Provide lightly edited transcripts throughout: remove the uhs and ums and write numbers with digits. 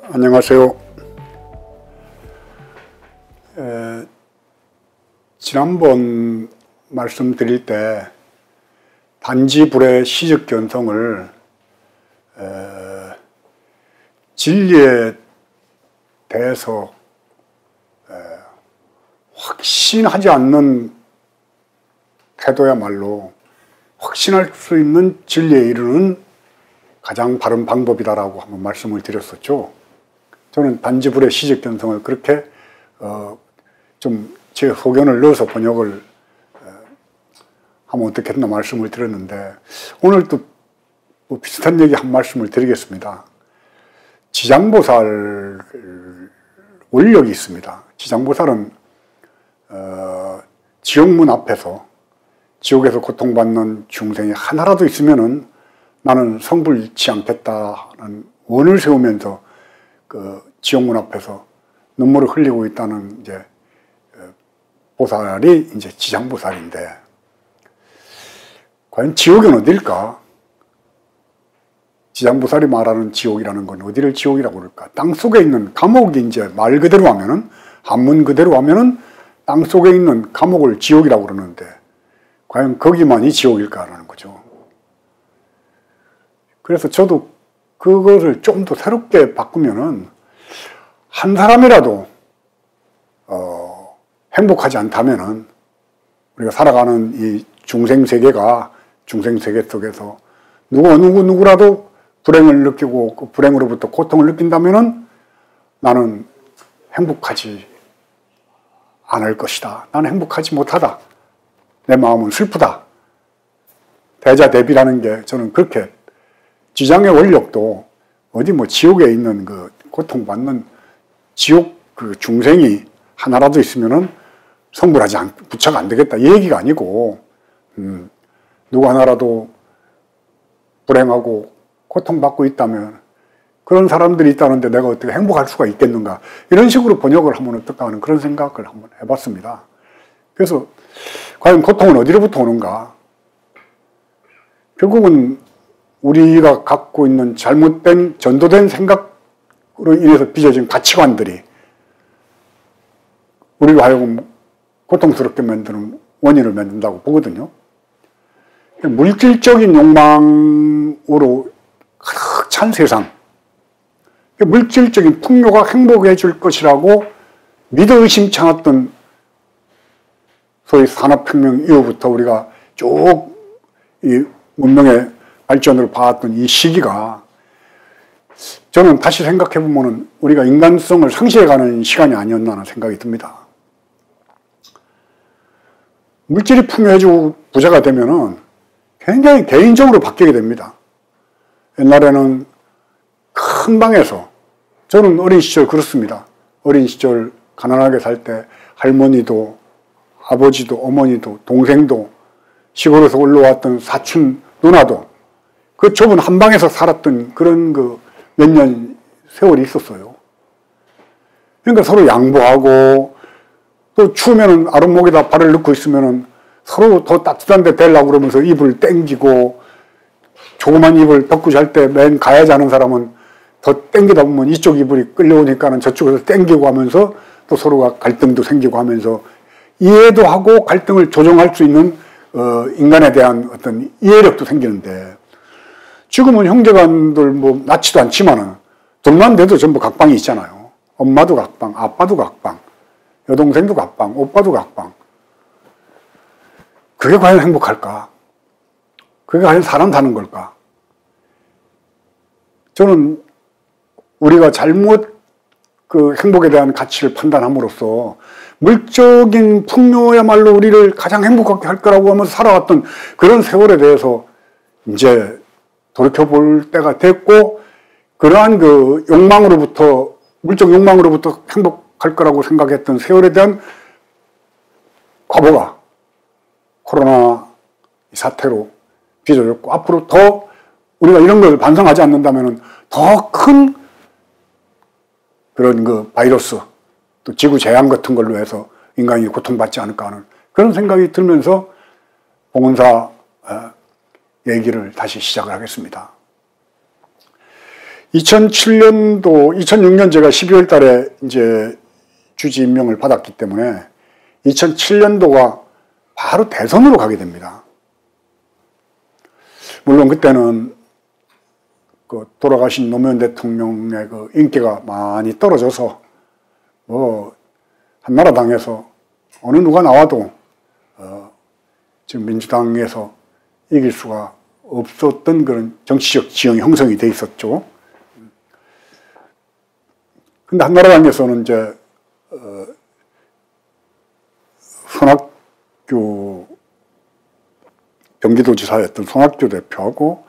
안녕하세요. 지난번 말씀드릴 때 단지불의 시적견성을 진리에 대해서 확신하지 않는 태도야말로 확신할 수 있는 진리에 이르는 가장 바른 방법이다라고 한번 말씀을 드렸었죠. 저는 단지불의 시적견성을 그렇게 좀 제 소견을 넣어서 번역을 하면 어떻겠나 말씀을 드렸는데, 오늘 또 뭐 비슷한 얘기 한 말씀을 드리겠습니다. 지장보살 원력이 있습니다. 지장보살은 지옥문 앞에서, 지옥에서 고통받는 중생이 하나라도 있으면은 나는 성불치 않겠다는 원을 세우면서 그 지옥문 앞에서 눈물을 흘리고 있다는 이제 보살이 이제 지장보살인데, 과연 지옥은 어딜까? 지장보살이 말하는 지옥이라는 건 어디를 지옥이라고 그럴까? 땅 속에 있는 감옥이, 이제 말 그대로 하면은, 한문 그대로 하면은 땅 속에 있는 감옥을 지옥이라고 그러는데, 과연 거기만이 지옥일까라는 거죠. 그래서 저도 그것을 좀 더 새롭게 바꾸면은, 한 사람이라도 행복하지 않다면은, 우리가 살아가는 이 중생세계가, 중생세계 속에서 누구라도 불행을 느끼고 그 불행으로부터 고통을 느낀다면은 나는 행복하지 않을 것이다. 나는 행복하지 못하다. 내 마음은 슬프다. 대자대비라는 게, 저는 그렇게 지장의 원력도 어디 뭐 지옥에 있는 그 고통받는 지옥 그 중생이 하나라도 있으면은 성불하지 부처가 안 되겠다, 이 얘기가 아니고, 누구 하나라도 불행하고 고통받고 있다면 그런 사람들이 있다는데 내가 어떻게 행복할 수가 있겠는가, 이런 식으로 번역을 하면 어떨까 하는 그런 생각을 한번 해봤습니다. 그래서 과연 고통은 어디로부터 오는가? 결국은 우리가 갖고 있는 잘못된, 전도된 생각으로 인해서 빚어진 가치관들이 우리가 하여금 고통스럽게 만드는 원인을 만든다고 보거든요. 물질적인 욕망으로 가득 찬 세상, 물질적인 풍요가 행복해 줄 것이라고 믿어 의심치 않았던 소위 산업혁명 이후부터 우리가 쭉 이 문명의 발전을 봐왔던 이 시기가, 저는 다시 생각해보면 우리가 인간성을 상실해가는 시간이 아니었나 하는 생각이 듭니다. 물질이 풍요해지고 부자가 되면은 굉장히 개인적으로 바뀌게 됩니다. 옛날에는 큰 방에서, 저는 어린 시절 그렇습니다. 어린 시절 가난하게 살 때 할머니도 아버지도 어머니도 동생도 시골에서 올라왔던 사촌 누나도 그 좁은 한 방에서 살았던 그런 그 몇 년 세월이 있었어요. 그러니까 서로 양보하고, 또 추우면은 아랫목에다 발을 넣고 있으면은 서로 더 따뜻한 데 대려고 그러면서 이불 땡기고, 조그만 이불 덮고 잘 때 맨 가야 자는 사람은 더 땡기다 보면 이쪽 이불이 끌려오니까는 저쪽에서 땡기고 하면서 또 서로가 갈등도 생기고 하면서 이해도 하고 갈등을 조정할 수 있는 인간에 대한 어떤 이해력도 생기는데, 지금은 형제간들 뭐 낳지도 않지만은 둘만 돼도 전부 각방이 있잖아요. 엄마도 각방, 아빠도 각방, 여동생도 각방, 오빠도 각방. 그게 과연 행복할까? 그게 과연 사람 사는 걸까? 저는 우리가 잘못 그 행복에 대한 가치를 판단함으로써 물적인 풍요야말로 우리를 가장 행복하게 할 거라고 하면서 살아왔던 그런 세월에 대해서 이제 돌이켜볼 때가 됐고, 그러한 그 욕망으로부터, 물적 욕망으로부터 행복할 거라고 생각했던 세월에 대한 과보가 코로나 사태로 빚어졌고, 앞으로 더 우리가 이런 걸 반성하지 않는다면 더 큰 그런 그 바이러스, 또 지구 재앙 같은 걸로 해서 인간이 고통받지 않을까 하는 그런 생각이 들면서 봉은사 얘기를 다시 시작을 하겠습니다. 2007년도, 2006년 제가 12월 달에 이제 주지 임명을 받았기 때문에 2007년도가 바로 대선으로 가게 됩니다. 물론 그때는 그 돌아가신 노무현 대통령의 그 인기가 많이 떨어져서 뭐 한나라당에서 어느 누가 나와도 지금 민주당에서 이길 수가 없었던 그런 정치적 지형이 형성이 돼 있었죠. 근데 한나라당에서는 이제 손학규 경기도지사였던 손학규 대표하고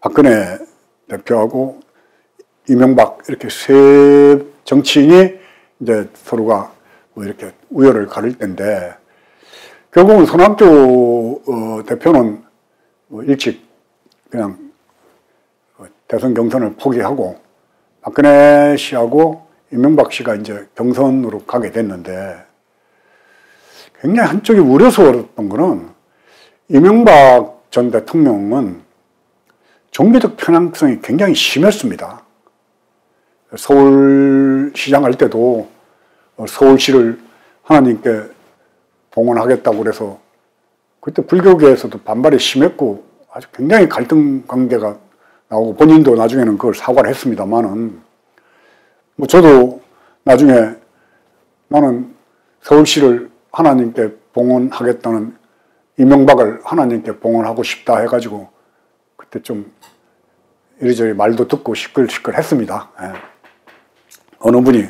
박근혜 대표하고 이명박 이렇게 세 정치인이 이제 서로가 뭐 이렇게 우열을 가릴 텐데 결국은 손학규 대표는 뭐 일찍 그냥 대선 경선을 포기하고 박근혜 씨하고 이명박 씨가 이제 경선으로 가게 됐는데 굉장히 한쪽이 우려스러웠던 거는 이명박 전 대통령은 종교적 편향성이 굉장히 심했습니다. 서울시장 할 때도 서울시를 하나님께 봉헌하겠다고 그래서 그때 불교계에서도 반발이 심했고 아주 굉장히 갈등 관계가 나오고 본인도 나중에는 그걸 사과를 했습니다만은 뭐 저도 나중에 나는 서울시를 하나님께 봉헌하겠다는 이명박을 하나님께 봉헌하고 싶다 해가지고 그때 좀 이리저리 말도 듣고 시끌시끌 했습니다. 예. 어느 분이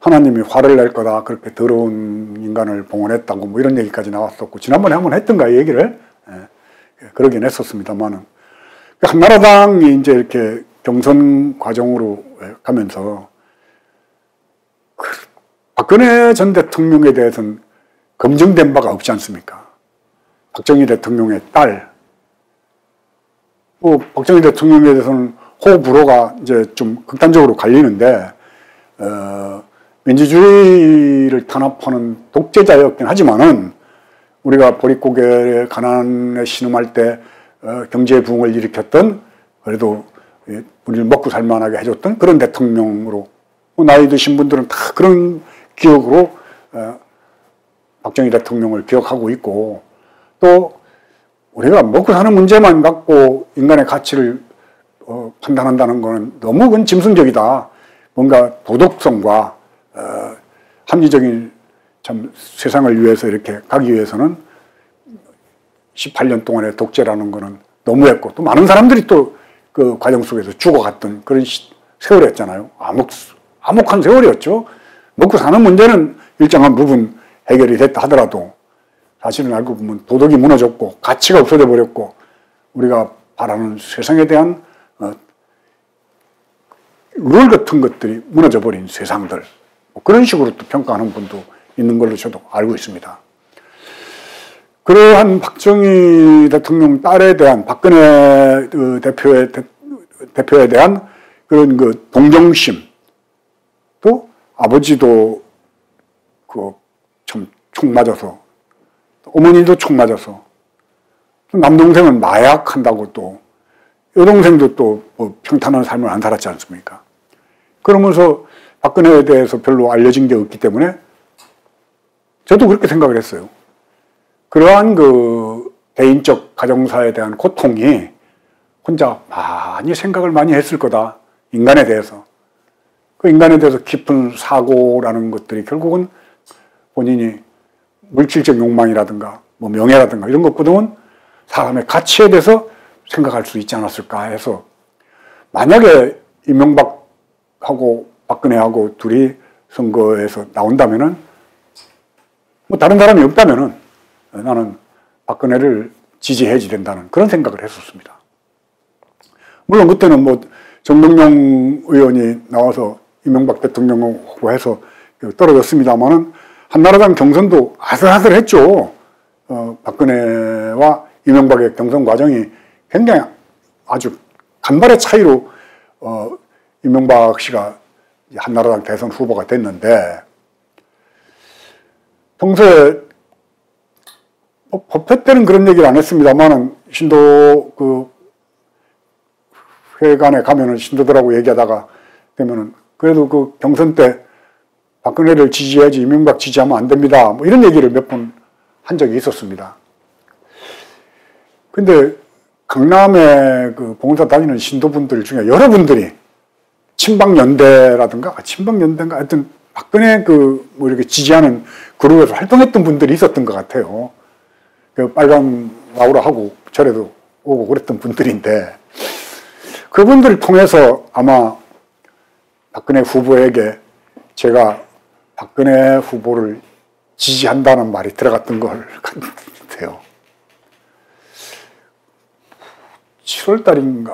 하나님이 화를 낼 거다 그렇게 더러운 인간을 봉헌했다고 뭐 이런 얘기까지 나왔었고 지난번에 한번 했던가 이 얘기를 그러긴 했었습니다만은 한나라당이 이제 이렇게 경선 과정으로 가면서 박근혜 전 대통령에 대해서는 검증된 바가 없지 않습니까? 박정희 대통령의 딸, 뭐 박정희 대통령에 대해서는 호불호가 이제 좀 극단적으로 갈리는데 민주주의를 탄압하는 독재자였긴 하지만은 우리가 보릿고개의 가난에 신음할 때 경제 부흥을 일으켰던 그래도 우리를 먹고 살만하게 해줬던 그런 대통령으로 나이 드신 분들은 다 그런 기억으로 박정희 대통령을 기억하고 있고 또 우리가 먹고 사는 문제만 갖고 인간의 가치를 판단한다는 것은 너무 그건 짐승적이다. 뭔가 도덕성과 합리적인 참 세상을 위해서 이렇게 가기 위해서는 18년 동안의 독재라는 것은 너무했고 또 많은 사람들이 또 그 과정 속에서 죽어갔던 그런 세월이었잖아요. 암묵한 세월이었죠. 먹고 사는 문제는 일정한 부분 해결이 됐다 하더라도 사실은 알고 보면 도덕이 무너졌고 가치가 없어져 버렸고 우리가 바라는 세상에 대한 룰 같은 것들이 무너져 버린 세상들 뭐 그런 식으로 또 평가하는 분도 있는 걸로 저도 알고 있습니다. 그러한 박정희 대통령 딸에 대한 박근혜 대표에 대한 그런 그 동정심 또 아버지도 그 참 총 맞아서 어머니도 총 맞아서 남동생은 마약한다고 또 여동생도 또 뭐 평탄한 삶을 안 살았지 않습니까? 그러면서 박근혜에 대해서 별로 알려진 게 없기 때문에 저도 그렇게 생각을 했어요. 그러한 그 개인적 가정사에 대한 고통이 혼자 많이 생각을 많이 했을 거다. 인간에 대해서. 그 인간에 대해서 깊은 사고라는 것들이 결국은 본인이 물질적 욕망이라든가 뭐 명예라든가 이런 것보다는 사람의 가치에 대해서 생각할 수 있지 않았을까 해서 만약에 이명박하고 박근혜하고 둘이 선거에서 나온다면은 뭐 다른 사람이 없다면은 나는 박근혜를 지지해야지 된다는 그런 생각을 했었습니다. 물론 그때는 뭐 정동영 의원이 나와서 이명박 대통령을 후보해서 떨어졌습니다만은 한나라당 경선도 아슬아슬했죠. 박근혜와 이명박의 경선 과정이 굉장히 아주 간발의 차이로 이명박 씨가 한나라당 대선 후보가 됐는데 평소에 법회 때는 그런 얘기를 안 했습니다만은 신도 그 회관에 가면은 신도들하고 얘기하다가 되면은 그래도 그 경선 때 박근혜를 지지해야지 이명박 지지하면 안 됩니다. 뭐 이런 얘기를 몇 번 한 적이 있었습니다. 근데 강남에 그 봉사 다니는 신도분들 중에 여러분들이 친박연대라든가, 친박연대인가 하여튼 박근혜 그 뭐 이렇게 지지하는 그룹에서 활동했던 분들이 있었던 것 같아요. 그 빨간 마우라 하고 절에도 오고 그랬던 분들인데 그분들을 통해서 아마 박근혜 후보에게 제가 박근혜 후보를 지지한다는 말이 들어갔던 걸 같아요. 7월 달인가,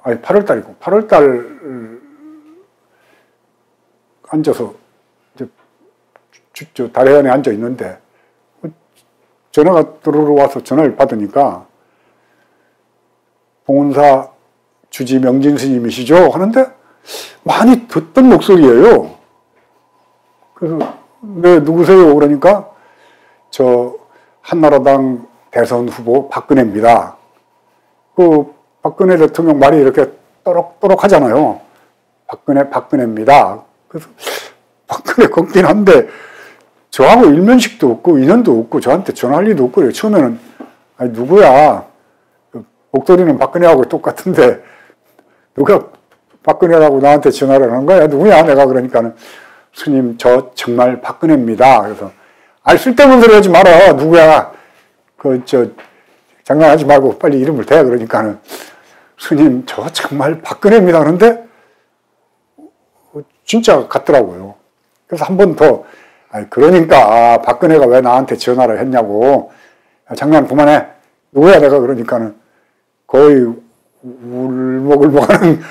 아니 8월 달이고, 8월 달 앉아서, 저 다리안에 앉아 있는데, 전화가 들어와서 전화를 받으니까, 봉은사 주지 명진 스님이시죠? 하는데, 많이 듣던 목소리예요. 그래서, 네, 누구세요? 그러니까, 저, 한나라당 대선 후보 박근혜입니다. 그, 박근혜 대통령 말이 이렇게 또록또록 하잖아요. 박근혜입니다. 그래서, 박근혜 걷긴 한데, 저하고 일면식도 없고, 인연도 없고, 저한테 전화할 리도 없고, 처음에는, 아니, 누구야? 목소리는 박근혜하고 똑같은데, 누가 박근혜라고 나한테 전화를 하는 거야? 누구야? 내가 그러니까는, 스님, 저 정말 박근혜입니다. 그래서, 아니, 쓸데없는 소리 하지 마라. 누구야? 장난하지 말고 빨리 이름을 대. 그러니까는, 스님, 저 정말 박근혜입니다. 그런데, 진짜 같더라고요. 그래서 한 번 더, 아니, 그러니까, 박근혜가 왜 나한테 전화를 했냐고. 장난 그만해. 누구야? 내가 그러니까는, 거의 울먹울먹하는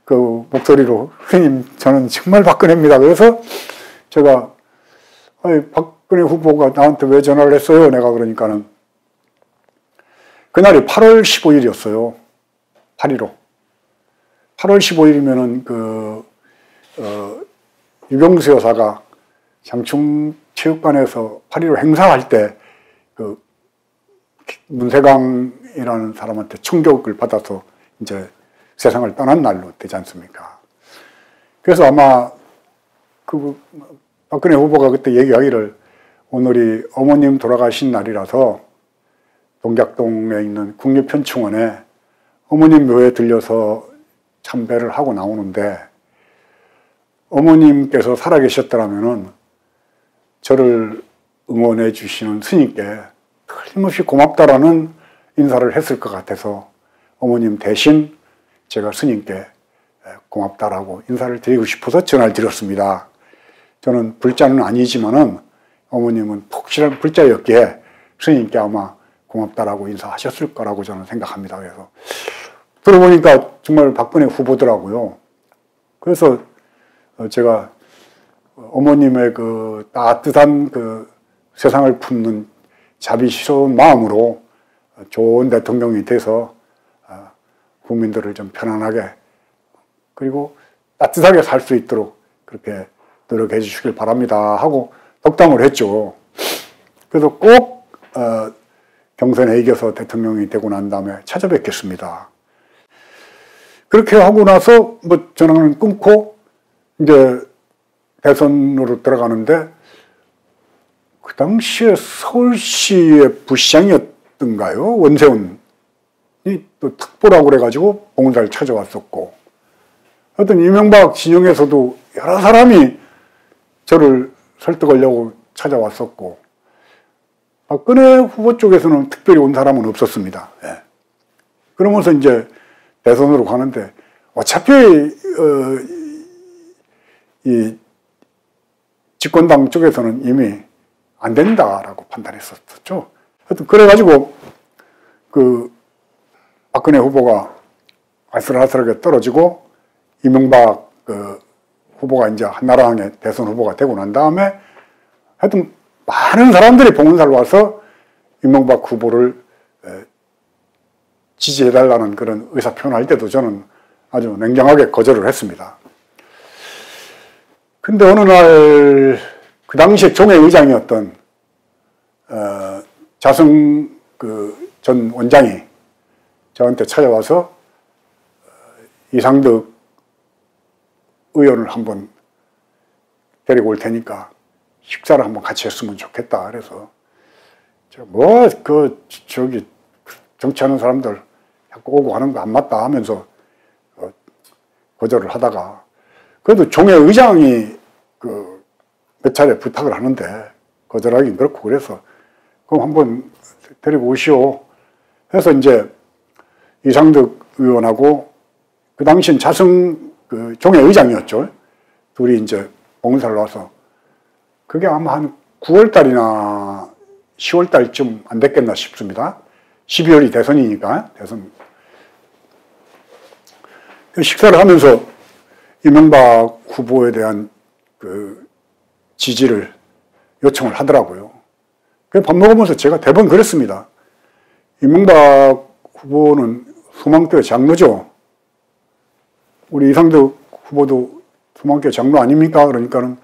그 목소리로, 스님, 저는 정말 박근혜입니다. 그래서 제가, 아니, 박근혜 후보가 나한테 왜 전화를 했어요? 내가 그러니까는, 그날이 8월 15일이었어요. 8.15. 8월 15일이면은 유병수 여사가 장충체육관에서 8.15 행사할 때, 문세강이라는 사람한테 충격을 받아서 이제 세상을 떠난 날로 되지 않습니까? 그래서 아마 박근혜 후보가 그때 얘기하기를 오늘이 어머님 돌아가신 날이라서 동작동에 있는 국립현충원에 어머님 묘에 들려서 참배를 하고 나오는데 어머님께서 살아계셨더라면은 저를 응원해 주시는 스님께 틀림없이 고맙다라는 인사를 했을 것 같아서 어머님 대신 제가 스님께 고맙다라고 인사를 드리고 싶어서 전화를 드렸습니다. 저는 불자는 아니지만은 어머님은 폭실한 불자였기에 스님께 아마 고맙다라고 인사하셨을 거라고 저는 생각합니다. 그래서 들어보니까 정말 박근혜 후보더라고요. 그래서 제가 어머님의 그 따뜻한 그 세상을 품는 자비스러운 마음으로 좋은 대통령이 돼서 국민들을 좀 편안하게 그리고 따뜻하게 살 수 있도록 그렇게 노력해 주시길 바랍니다 하고 덕담을 했죠. 그래서 꼭 경선에 이겨서 대통령이 되고 난 다음에 찾아뵙겠습니다. 그렇게 하고 나서 뭐 전화는 끊고 이제 대선으로 들어가는데 그 당시에 서울시의 부시장이었던가요? 원세훈이 또 특보라고 그래가지고 봉사를 찾아왔었고 하여튼 이명박 진영에서도 여러 사람이 저를 설득하려고 찾아왔었고 박근혜 후보 쪽에서는 특별히 온 사람은 없었습니다. 예. 그러면서 이제 대선으로 가는데 어차피 이 집권당 쪽에서는 이미 안 된다라고 판단했었죠. 하여튼 그래가지고 그 박근혜 후보가 아슬아슬하게 떨어지고 이명박 후보가 이제 한나라당의 대선 후보가 되고 난 다음에 하여튼 많은 사람들이 봉은사를 와서 이명박 후보를 지지해달라는 그런 의사 표현할 때도 저는 아주 냉정하게 거절을 했습니다. 근데 어느 날 그 당시에 종회 의장이었던 자성 전 원장이 저한테 찾아와서 이상득 의원을 한번 데리고 올 테니까 식사를 한번 같이 했으면 좋겠다. 그래서 저기 정치하는 사람들 자꾸 오고 하는 거 안 맞다 하면서 거절을 하다가 그래도 종회 의장이 몇 차례 부탁을 하는데 거절하긴 그렇고 그래서 그럼 한번 데리고 오시오 해서 이제 이상득 의원하고 그 당시엔 자승 종회 의장이었죠. 둘이 이제 봉사를 와서 그게 아마 한 9월 달이나 10월 달쯤 안 됐겠나 싶습니다. 12월이 대선이니까 대선. 식사를 하면서 이명박 후보에 대한 지지를 요청을 하더라고요. 밥 먹으면서 제가 대번 그랬습니다. 이명박 후보는 소망교회 장로죠. 우리 이상득 후보도 소망교회 장로 아닙니까? 그러니까는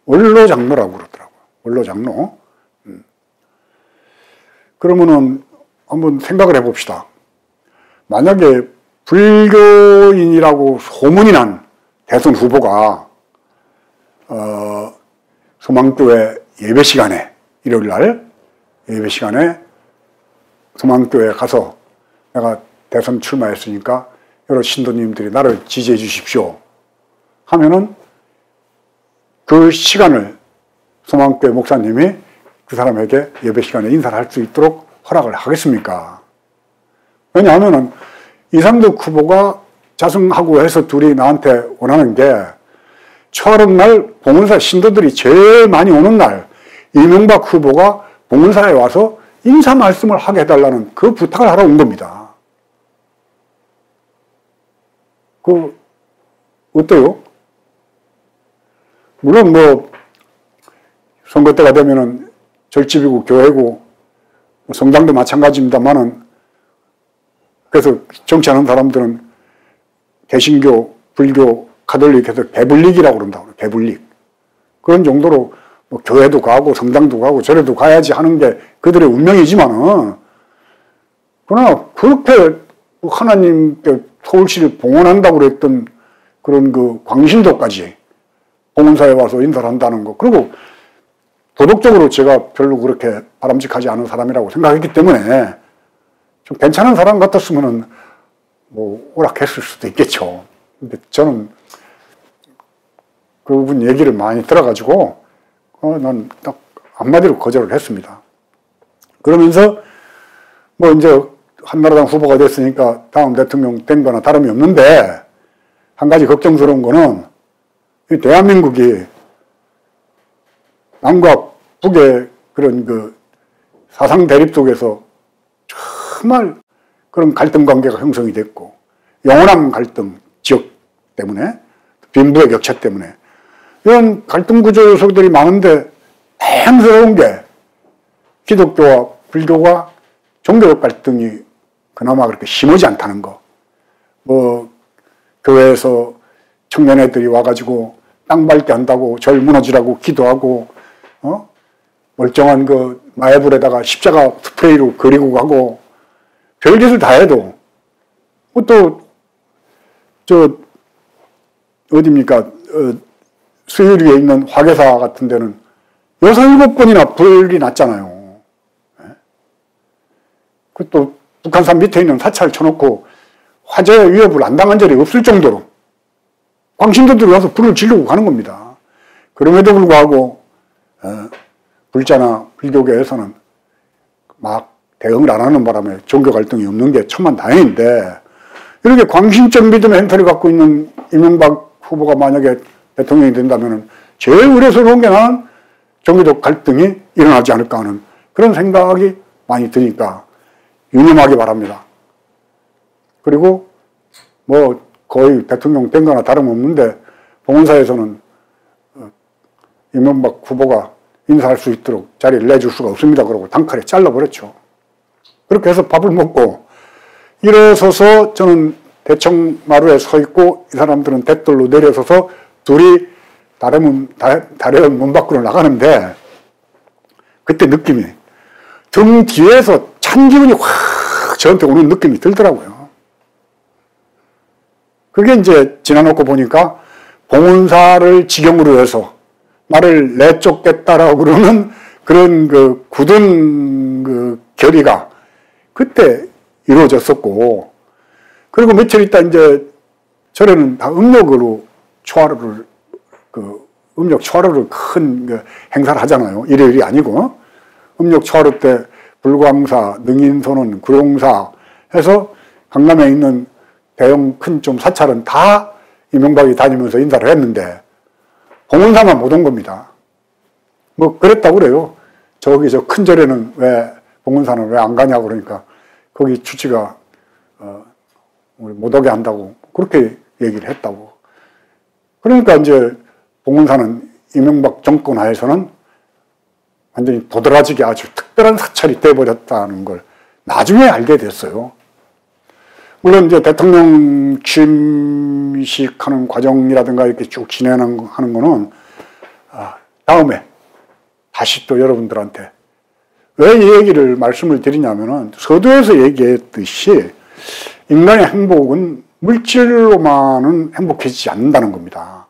원로 장로라고 그러더라고요. 원로 장로. 그러면은 한번 생각을 해봅시다. 만약에 불교인이라고 소문이 난 대선 후보가 소망교회 예배 시간에 일요일 날 예배 시간에 소망교회 가서 내가 대선 출마했으니까 여러 신도님들이 나를 지지해 주십시오 하면은 그 시간을 소망교회 목사님이 그 사람에게 예배 시간에 인사를 할 수 있도록 허락을 하겠습니까? 왜냐하면은 이상득 후보가 자승하고 해서 둘이 나한테 원하는 게 철원날 봉은사 신도들이 제일 많이 오는 날 이명박 후보가 봉은사에 와서 인사 말씀을 하게 해달라는 그 부탁을 하러 온 겁니다. 어때요? 물론 선거 때가 되면은 절집이고 교회고 성당도 마찬가지입니다만은 그래서 정치하는 사람들은 개신교, 불교, 가톨릭해서 개불릭이라고 그런다고 그래요. 개불릭. 그런 정도로 교회도 가고 성당도 가고 절에도 가야지 하는 게 그들의 운명이지만은 그러나 그렇게 하나님께 서울시를 봉헌한다고 그랬던 그런 광신도까지 봉헌사에 와서 인사를 한다는 거. 그리고 도덕적으로 제가 별로 그렇게 바람직하지 않은 사람이라고 생각했기 때문에 좀 괜찮은 사람 같았으면은 오락했을 수도 있겠죠. 근데 저는 그분 얘기를 많이 들어가지고 난 딱 한마디로 거절을 했습니다. 그러면서 이제 한나라당 후보가 됐으니까 다음 대통령 된 거나 다름이 없는데 한 가지 걱정스러운 거는 이 대한민국이 남과 북의 그런 사상 대립 속에서 정말 그런 갈등 관계가 형성이 됐고 영원한 갈등 지역 때문에 빈부의 격차 때문에 이런 갈등 구조 요소들이 많은데 다행스러운 게 기독교와 불교가 종교적 갈등이 그나마 그렇게 심하지 않다는 거. 교회에서 청년애들이 와가지고 땅 밟게 한다고 절 무너지라고 기도하고 멀쩡한 마애불에다가 십자가 스프레이로 그리고 가고 별짓을 다 해도 어디입니까? 수유리에 있는 화계사 같은 데는 6, 7번이나 불이 났잖아요. 그것도 북한산 밑에 있는 사찰 쳐놓고 화재 위협을 안 당한 적이 없을 정도로 광신도들이 와서 불을 지르고 가는 겁니다. 그럼에도 불구하고 불자나 불교계에서는 막 대응을 안 하는 바람에 종교 갈등이 없는 게 천만다행인데 이렇게 광신적 믿음의 행태를 갖고 있는 이명박 후보가 만약에 대통령이 된다면 제일 우려스러운 게 나는 종교적 갈등이 일어나지 않을까 하는 그런 생각이 많이 드니까 유념하기 바랍니다. 그리고 거의 대통령 된 거나 다름없는데 봉헌사에서는 이명박 후보가 인사할 수 있도록 자리를 내줄 수가 없습니다. 그러고 단칼에 잘라버렸죠. 그렇게 해서 밥을 먹고 일어서서 저는 대청 마루에 서 있고 이 사람들은 댓돌로 내려서서 둘이 다른 문 밖으로 나가는데 그때 느낌이 등 뒤에서 찬 기운이 확 저한테 오는 느낌이 들더라고요. 그게 이제 지나놓고 보니까 봉은사를 지경으로 해서 나를 내쫓겠다라고 그러는 그런 그 굳은 그 결의가 그때 이루어졌었고, 그리고 며칠 있다 이제 절에는 다 음력으로 초하루를, 음력 초하루를 큰 그 행사를 하잖아요. 일요일이 아니고. 음력 초하루 때 불광사, 능인선원, 구룡사 해서 강남에 있는 대형 큰 좀 사찰은 다 이명박이 다니면서 인사를 했는데 봉은사만 못 온 겁니다. 뭐 그랬다고 그래요. 저기 저 큰 절에는 왜 봉은사는 왜 안 가냐고 그러니까 거기 주치가 우리 못 오게 한다고 그렇게 얘기를 했다고. 그러니까 이제 봉은사는 이명박 정권 하에서는 완전히 도드라지게 아주 특별한 사찰이 돼버렸다는 걸 나중에 알게 됐어요. 물론 이제 대통령 취임식하는 과정이라든가 이렇게 쭉 진행하는 거는 다음에 다시 또 여러분들한테 왜 이 얘기를 말씀을 드리냐면은 서두에서 얘기했듯이 인간의 행복은 물질로만은 행복해지지 않는다는 겁니다.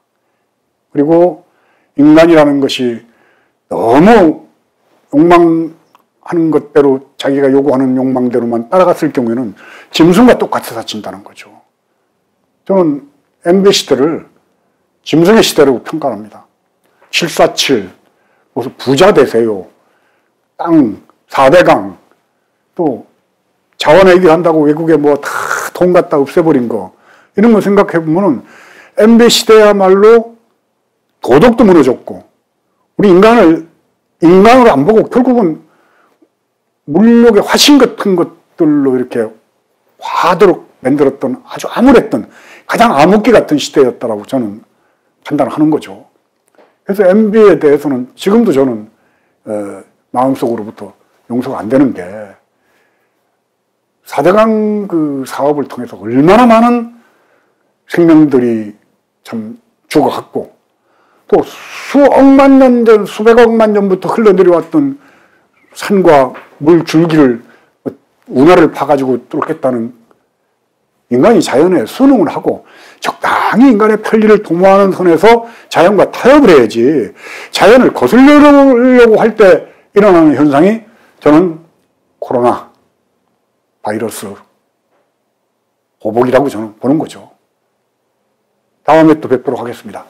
그리고 인간이라는 것이 너무 욕망하는 것대로 자기가 요구하는 욕망대로만 따라갔을 경우에는 짐승과 똑같이 사친다는 거죠. 저는 MB 시대를 짐승의 시대라고 평가합니다. 747, 무슨 부자 되세요. 땅, 4대강, 또 자원 얘기한다고 외국에 뭐 다 돈 갖다 없애버린 거, 이런 거 생각해보면은 MB 시대야말로 도덕도 무너졌고, 우리 인간으로 안 보고 결국은 물욕의 화신 같은 것들로 이렇게 화도록 만들었던 아주 암울했던 가장 암흑기 같은 시대였다라고 저는 판단하는 거죠. 그래서 MB에 대해서는 지금도 저는 마음속으로부터 용서가 안 되는 게 4대강 그 사업을 통해서 얼마나 많은 생명들이 참 죽어갔고 또 수억만 년 전, 수백억만 년부터 흘러내려왔던 산과 물 줄기를 운하를 파가지고 뚫겠다는 인간이 자연에 순응을 하고 적당히 인간의 편리를 도모하는 선에서 자연과 타협을 해야지 자연을 거슬려고 할 때 일어나는 현상이 저는 코로나 바이러스 보복이라고 저는 보는 거죠. 다음에 또 뵙도록 하겠습니다.